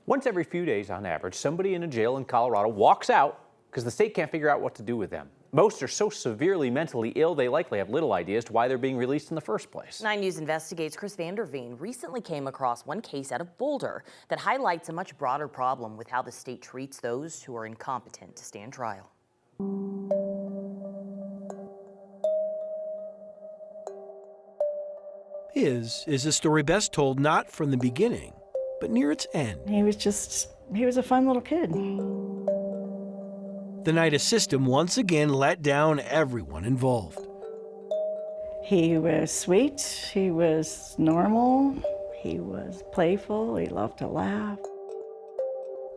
Once every few days, on average, somebody in a jail in Colorado walks out because the state can't figure out what to do with them. Most are so severely mentally ill, they likely have little idea as to why they're being released in the first place. 9 News Investigates Chris Vanderveen recently came across one case out of Boulder that highlights a much broader problem with how the state treats those who are incompetent to stand trial. His is a story best told not from the beginning, but near its end. He was a fun little kid. The night a system once again let down everyone involved. He was sweet, he was normal, he was playful, he loved to laugh.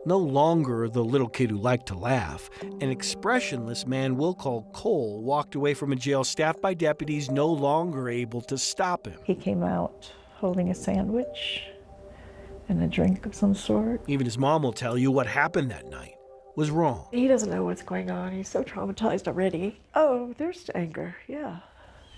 No longer the little kid who liked to laugh, an expressionless man we'll call Cole walked away from a jail staffed by deputies no longer able to stop him. He came out holding a sandwich and a drink of some sort. Even his mom will tell you what happened that night was wrong. He doesn't know what's going on. He's so traumatized already. Oh, there's anger, yeah.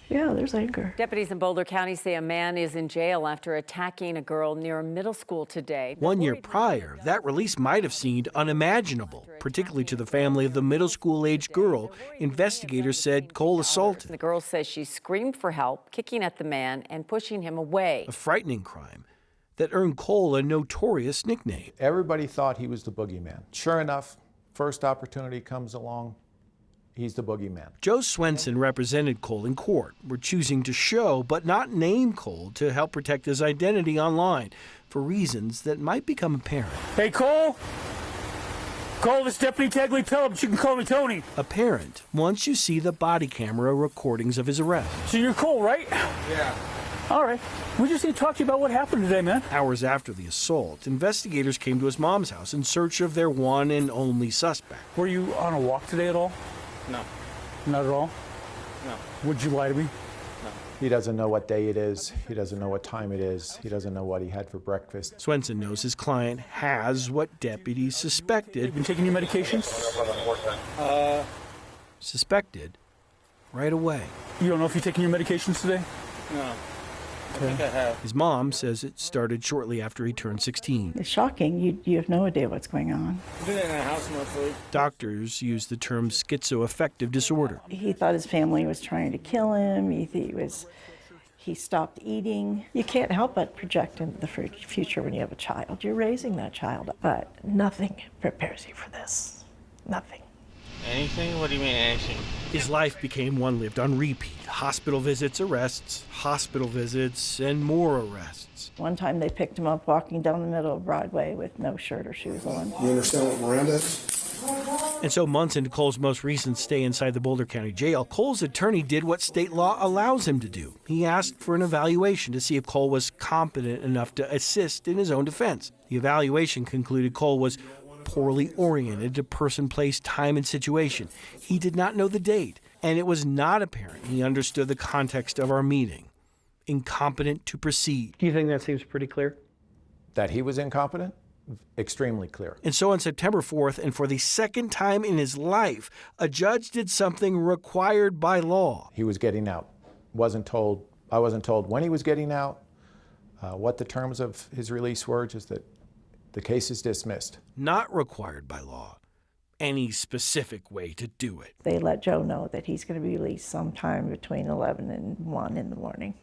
Yeah, there's anger. Deputies in Boulder County say a man is in jail after attacking a girl near a middle school today. 1 year prior, that release might have seemed unimaginable, particularly to the family of the middle school-aged girl investigators said Cole assaulted. The girl says she screamed for help, kicking at the man and pushing him away. A frightening crime that earned Cole a notorious nickname. Everybody thought he was the boogeyman. Sure enough, first opportunity comes along, he's the boogeyman. Joe Swenson represented Cole in court. We're choosing to show, but not name Cole to help protect his identity online for reasons that might become apparent. Hey, Cole? Cole, this Deputy Tagley, tell him, but you can call me Tony. Apparent once you see the body camera recordings of his arrest. So you're Cole, right? Yeah. All right. We just need to talk to you about what happened today, man. Hours after the assault, investigators came to his mom's house in search of their one and only suspect. Were you on a walk today at all? No. Not at all? No. Would you lie to me? No. He doesn't know what day it is. He doesn't know what time it is. He doesn't know what he had for breakfast. Swenson knows his client has what deputies suspected. You've been taking your medications? Suspected right away. You don't know if you're taking your medications today? No. I think I have. His mom says it started shortly after he turned 16. It's shocking. You have no idea what's going on. I'm doing it in a house mostly. Doctors use the term schizoaffective disorder. He thought his family was trying to kill him. He stopped eating. You can't help but project into the future when you have a child. You're raising that child, but nothing prepares you for this. Nothing. Anything? What do you mean anything? His life became one lived on repeat. Hospital visits, arrests, hospital visits, and more arrests. One time they picked him up walking down the middle of Broadway with no shirt or shoes on. You understand what Miranda is? And so months into Cole's most recent stay inside the Boulder County Jail, Cole's attorney did what state law allows him to do. He asked for an evaluation to see if Cole was competent enough to assist in his own defense. The evaluation concluded Cole was poorly oriented to person, place, time, and situation. He did not know the date, and it was not apparent he understood the context of our meeting. Incompetent to proceed. Do you think that seems pretty clear? That he was incompetent? Extremely clear. And so on September 4th, and for the second time in his life, a judge did something required by law. He was getting out. I wasn't told when he was getting out, what the terms of his release were, just that the case is dismissed. Not required by law. Any specific way to do it. They let Joe know that he's going to be released sometime between 11 and 1 in the morning.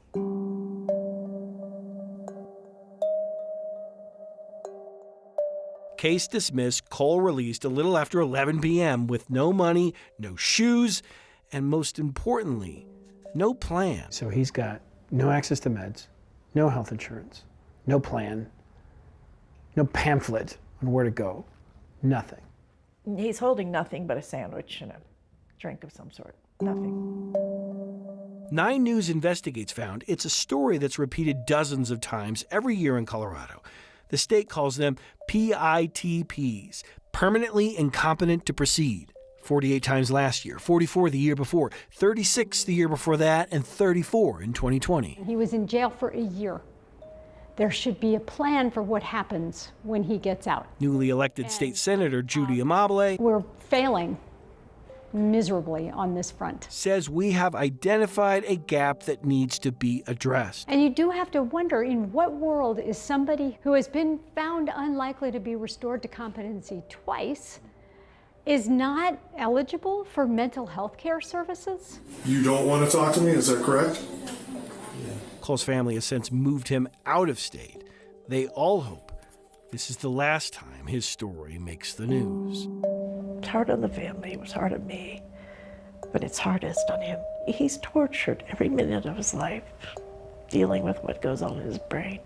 Case dismissed, Cole released a little after 11 p.m. with no money, no shoes, and most importantly, no plan. So he's got no access to meds, no health insurance, no plan, no pamphlet on where to go, nothing. He's holding nothing but a sandwich and a drink of some sort. Nothing. 9 News Investigates found it's a story that's repeated dozens of times every year in Colorado. The state calls them PITPs, permanently incompetent to proceed. 48 times last year, 44 the year before, 36 the year before that, and 34 in 2020. He was in jail for a year. There should be a plan for what happens when he gets out. Newly elected state senator Judy Amabile. We're failing miserably on this front. Says we have identified a gap that needs to be addressed. And you do have to wonder, in what world is somebody who has been found unlikely to be restored to competency twice is not eligible for mental health care services? You don't want to talk to me, is that correct? Cole's family has since moved him out of state. They all hope this is the last time his story makes the news. It's hard on the family, it was hard on me, but it's hardest on him. He's tortured every minute of his life, dealing with what goes on in his brain.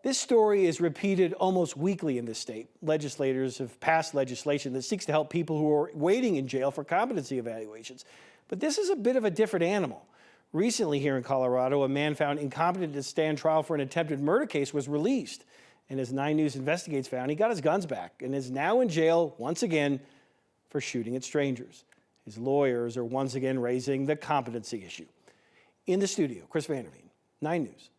This story is repeated almost weekly in this state. Legislators have passed legislation that seeks to help people who are waiting in jail for competency evaluations. But this is a bit of a different animal. Recently here in Colorado, a man found incompetent to stand trial for an attempted murder case was released. And as 9 News Investigates found, he got his guns back and is now in jail once again for shooting at strangers. His lawyers are once again raising the competency issue. In the studio, Chris Vanderveen, 9 News.